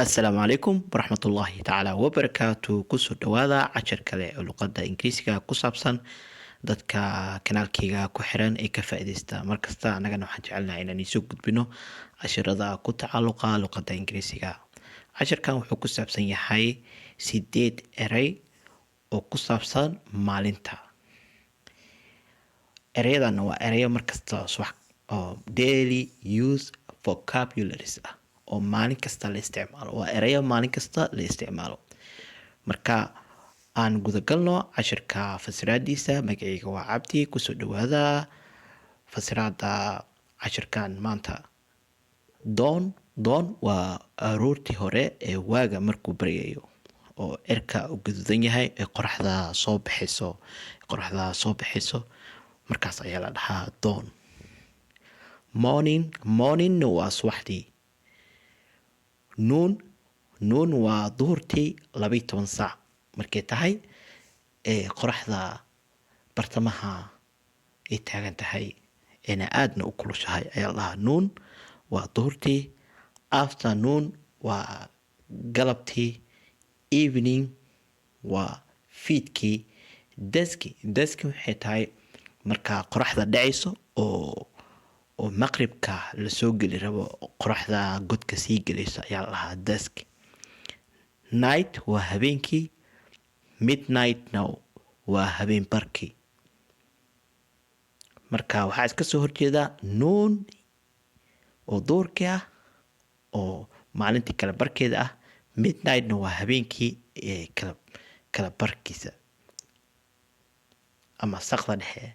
asalaamu calaykum waraxmatullaahi tacaala wabarakaatu kusoo dhawaada cashar kale oo luqada ingiriisiga ku saabsan dadka kanaalkeyga ku xiran ee ka faa-ideysta markasta annagana waxaan jecelnahay inaan iisoo gudbino cashirada ku tacalluqa luqada ingiriisiga. Casharkan wuxuu ku saabsan yahay 8 erey oo ku saabsan maalinta. Erayadan waa erayo markasta oo daily use vocabularies ah oo maalin kasta la isticmaalo. Waa erayo maalin kasta la isticmaalo. Marka aan gudagalno cashirka fasiraadiisa. Magacayga waa Cabdi. Kusoo dhawaada fasiraada cashirkan maanta. Dawn waa aroortii hore ee waaga markuu baryayo oo cirka u gaduudan yahay ee qoraxda soo baxayso markaas ayaa la dhahaa dawn. Morning waa subaxdii. Noon waa duhurtii 12 saac markay tahay ee qoraxda bartamaha ay taagan tahay eena aadna u kulushahay ayaa la dhahaa noon waa duhurtii. Afternoon waa galabtii. Evening waa fiidkii. Dusk waxay tahay marka qoraxda dhacayso oo maqribka la soo geli rabo qoraxda godka sii gelayso ayaa la dhahaa dusk. Night waa habeenkii. Midnightna waa habeen barkii. Marka waxaa iska soo horjeeda noon oo duhurkii ah oo maalintii kala barkeeda ah. Midnightna waa habeenkii kala barkiisa ama saqda dhexe.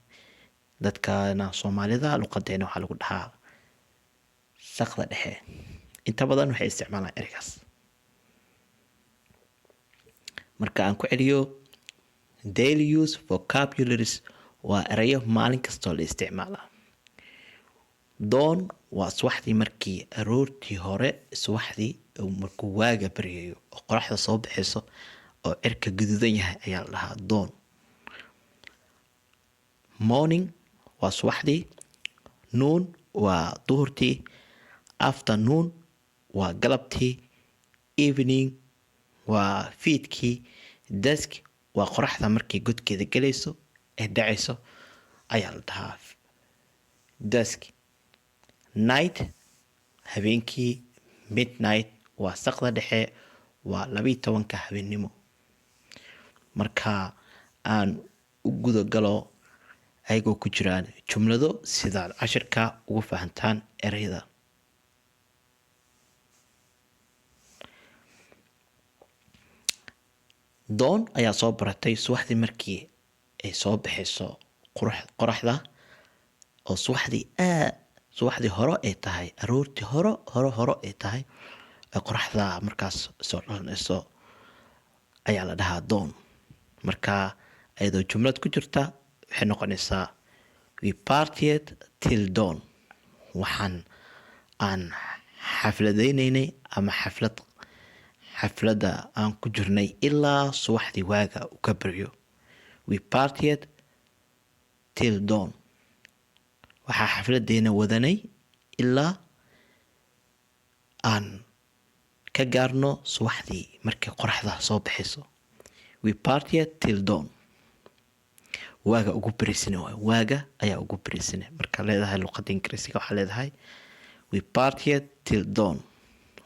Dadkana Soomaalida luqadeena waxaa lagu dhahaa saqda dhexe. Inta badan waxay isticmaalaan ereygaas. Marka aan ku celiyo daily use vocabularies waa erayo maalin kastoo la isticmaalaa. Dawn waa subaxdii markii aroortii hore subaxdii markuu waaga baryayo oo qoraxda soo baxayso oo cirka gaduudan yahay ayaa la dhahaa dawn. Morning waa subaxdii. Noon waa duhurtii. Afternoon waa galabtii. Evening waa fiidkii. Dusk waa qoraxda markay godkeeda galayso ee dhacayso ayaa la dhahaa dusk. Night habeenkii. Midnight waa saqda dhexe waa 12 habeenimo. Marka aan u gudagalo ayagoo ku jiraan jumlado sidaad cashirka ugu fahantaan ereyada. Dawn ayaa soo baratay subaxdii markii ay soo baxayso qoraxda oo subaxdii hore ay tahay aroortii hore ay tahay ee qoraxda markaas soo dhalanayso ayaa la dhahaa dawn. Marka ayadoo jumlad ku jirta waxay noqonaysaa we partied till dawn. aan xafladaynaynay ama xafladda aan ku jirnay ilaa subaxdii waaga u ka baryo. We partied till dawn. waxaa xafladeena wadanay ilaa aan ka gaarno subaxdii markay qoraxda soo baxayso. We partied till dawn. waaga ugu bariisane waaga ayaa ugu bariisane. marka leedahay luqada ingiriisiga waxaa leedahay we partied till dawn.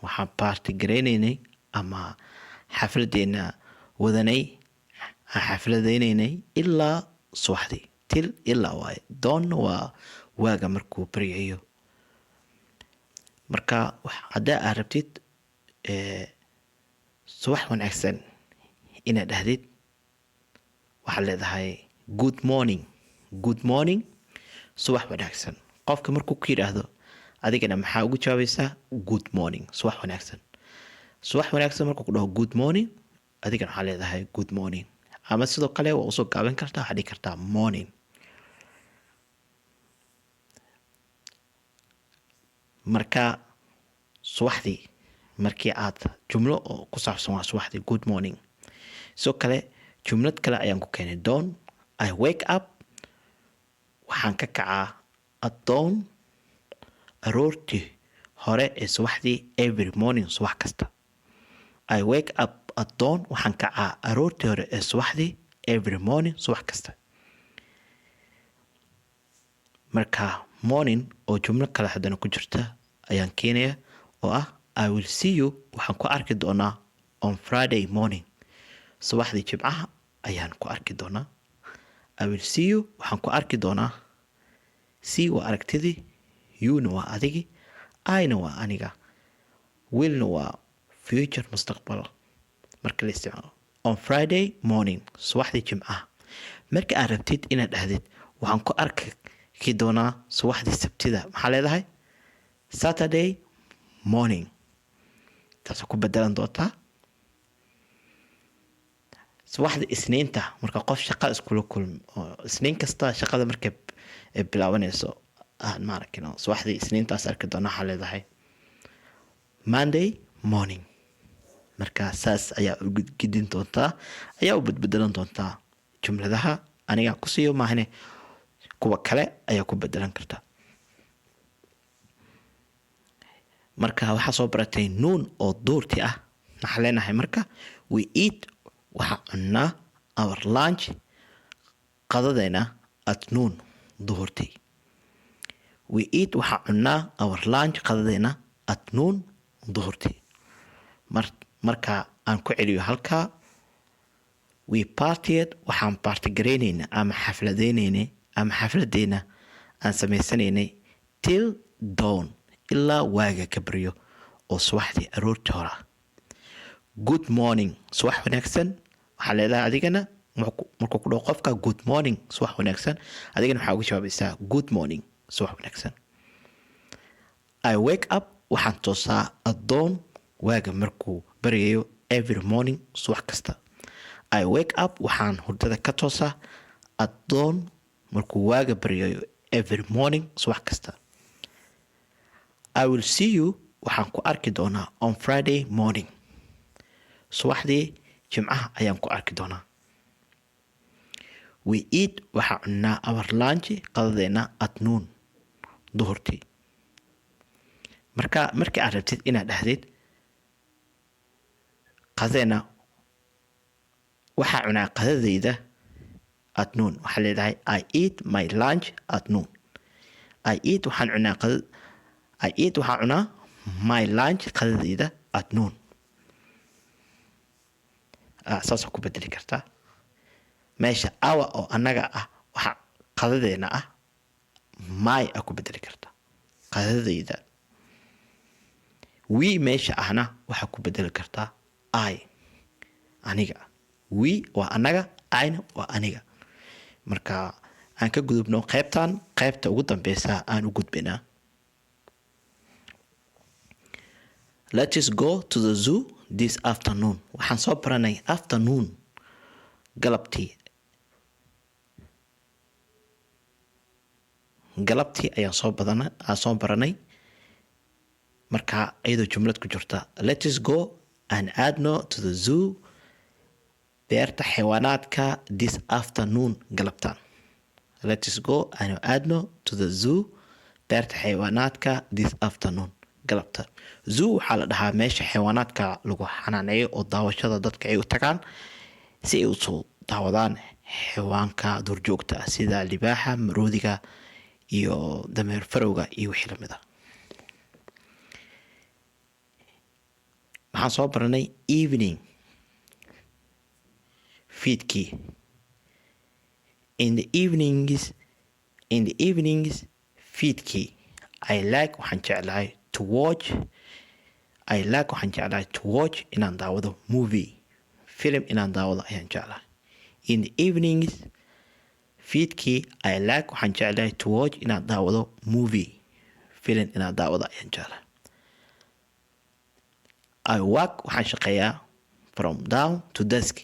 waxaan party garaynaynay ama xafladeena wadanay xafladaynaynay ilaa subaxdii. til ilaa waaye. dawn waa waaga markuu baryayo. marka haddaa aad rabtid subax wanaagsan inaad dhahdid waxaad leedahay good morning subax wanaagsan. qofka markuu ku yidhaahdo adigana maxaa ugu jawaabaysaa good morning subax wanaagsan markuu ku dhaho good morning adigana waxaa leedahay good morning. ama sidoo kale waa usoo gaaban kartaa waxaa dhihi kartaa morning. marka subaxdii markii aad jumlo oo ku saabsan waa subaxdii good morning. sidoo kale jumlad kale ayaan ku keenay dawn. I wake up waxaan ka kacaa at dawn aroortii hore ee subaxdii every morning subax kasta. I wake up at dawn waxaan kacaa aroortii hore ee subaxdii every morning subax kasta. marka morning oo jumlo kale haddana ku jirta ayaan keenaya oo ah I will see you waxaan ku arki doonaa on Friday morning subaxdii jimcaha ayaan ku arki doonaa. I will see you waxaan ku arki doonaa. See waa aragtidii, you-na waa adigi, I-na waa aniga, will-na waa future mustaqbal. marka la isticmaalo on Friday morning subaxdii jimcaha. marka aad rabtid inaad dhahdid waxaan ku arki doonaa subaxdii sabtida maxaa leedahay Saturday morning. taasoo ku bedelan doontaa subaxdii isniinta marka qof shaqa iskula kulmo isniin kasta shaqada markay bilaabanayso maarkino subaxdii isniintaas arki doonaa waxaa leedahay Monday morning. marka saas ayaa u gidin doontaa ayaa u bedbedelan doontaa jumladaha aniga ku siiyo maahane kuwa kale ayaa ku bedelan karta. marka waxaa soo baratay noon oo duurti ah maxaa leenahay marka we eat waxaa cunaa our lunch qadadeena at noon duhurtii. we eat waxaa cunaa our lunch qadadeena at noon duhurtii. marka aan ku celiyo halkaa we partied waxaan partigaraynayna ama xafladeena aan samaysanaynay till dawn ilaa waaga ka baryo oo subaxdii aroortii hore. good morning subax wanaagsan waxaa leedahay adigana markuu ku dhaho qofka good morning subax wanaagsan adigana waxaa uga jawaabaysaa good morning subax wanaagsan. I wake up waxaan toosaa at dawn waaga markuu baryayo every morning subax kasta. I wake up waxaan hurdada ka toosaa at dawn markuu waaga baryayo every morning subax kasta. I will see you waxaan ku arki doonaa on Friday morning subaxdii jimcaha ayaan ku arki doonaa. we eat waxaa cunaa our lunch qadadeena at noon duhurtii. markii aad rabtid inaad dhahdid qadeena waxaa cunaa qadadeyda at noon waxaa leedahay I eat my lunch at noon. I eat waxaan cunaa my lunch qadadeyda at noon. saasoo ku bedeli kartaa meesha awa oo annaga ah waxa qadadeena ah my a ku bedeli kartaa qadadeyda. we meesha ahna waxaa ku bedeli kartaa I aniga. we waa annaga ayna waa aniga. marka aan ka gudubno qaybta ugu dambeysa aan u gudbinaa. Let us go to the zoo this afternoon. waxaan soo baranay afternoon galabtii ayaan soo baranay marka iyadoo jumlad ku jirta let us go and aadno to the zoo beerta xayawaanaadka this afternoon galabtaan. let us go and aadno to the zoo beerta xayawaanaadka this afternoon galabta. zoo waxaa la dhahaa meesha xayawaanaadka lagu xanaaneeyo oo daawashada dadka ay u tagaan si ay usoo daawadaan xayawaanka duurjoogta ah sida libaaxa, maroodiga iyo dameer farowga iyo wixii lamid ah. waxaan soo baranay evening fiidkii. in the evenings fiidkii I like waxaan jeclahay to watch inaan daawado movie film inaan daawado ayaan jeclahay. in the evenings fiidkii I like waxaan jeclahay to watch inaan daawado movie film inaan daawado ayaan jeclahay. I work waxaan shaqeeyaa from dawn to dusk.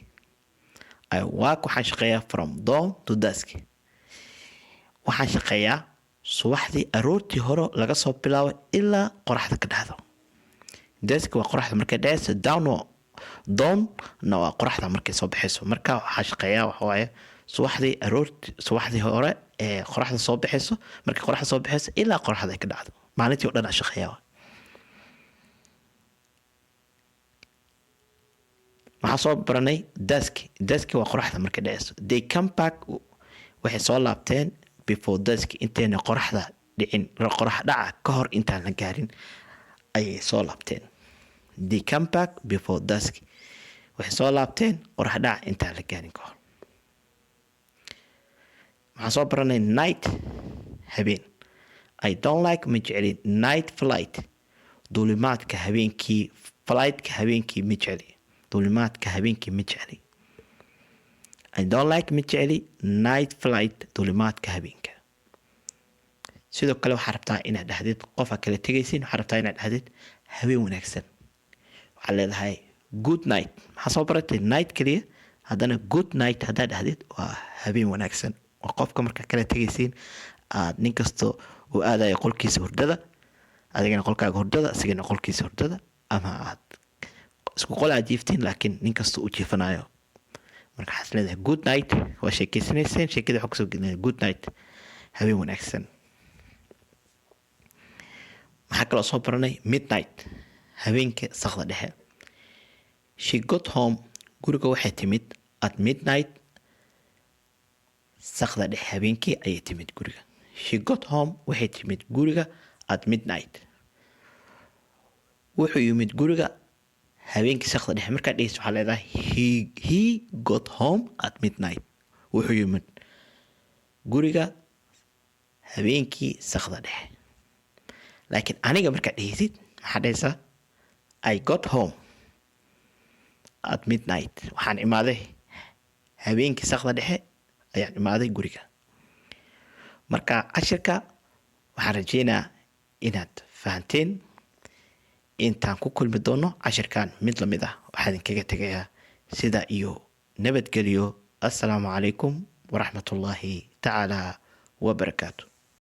waxaan shaqeeyaa subaxdii aroortii hore laga soo bilaabo ilaa qoraxda ka dhacdo. dusk waa qoraxda markay dhacayso, dawn-na waa qoraxda markay soo baxayso. marka waxaa shaqeeyaa waxa waaye subaxdii hore ee qoraxda soo baxayso markay qoraxda soo baxayso ilaa qoraxda ay ka dhacdo maalintii oo dhan aan shaqeeyaa. waxaan soo baranay dusk waa qoraxda marka dhaceyso. They come back waxay soo laabteen before dusk intayna qoraxda dhicin, qorax dhaca ka hor intaan la gaarin ayay soo laabteen. They come back before dusk waxay soo laabteen qorax dhaca intaan la gaarin ka hor. waxaan soo baranay night habeen. I don't like ma jecli night flight duulimaadka habeenkii. Flightka habeenkii ma jecli, duulimaadka habeenkii ma jecli. I don't like ma jecli night flight duulimaadka habeenka. sidoo kale waxaa rabtaa inaad dhahdid qofa kala tegaysin, waxaa rabtaa inaad dhahdid habeen wanaagsan. waxaa leedahay good night. maxaa soo baratay night kaliya, haddana good night haddaad dhahdid waa habeen wanaagsan. waa qofka markaa kala tegaysiin aad nin kasto uu aadayo qolkiisa hurdada, adigana qolkaaga hurdada, asigana qolkiisa hurdada, ama aad isku qol aad jiiftiin laakiin nin kasto uu jiifanayo. marka waxaad leedahay good night, waa sheekeysanayseen, sheekada waxaa kusoo gelinaya good night, habeen wanaagsan. waxaa kaloo soo baranay midnight, habeenka sakda dhexe. She got home, guriga waxay timid at midnight, sakda dhexe habeenkii ayay timid guriga. She got home waxay timid guriga at midnight. wuxuu yimid guriga habeenkii sakda dhexe. markaad dhegeyso waxaa leedahay he got home at midnight. wuxuu yimid guriga habeenkii sakda dhexe. laakiin aniga markaad dheheysid maxaa dheheysaa I got home at midnight. waxaan imaaday habeenkii sakda dhexe ayaan imaaday guriga. marka cashirka waxaan rajeynayaa inaad fahanteen. intaan ku kulmi doono cashirkan mid lamid ah waxaan idinkaga tegayaa sida iyo nabadgelyo. assalaamu calaykum waraxmatullaahi tacaala wabarakaatu.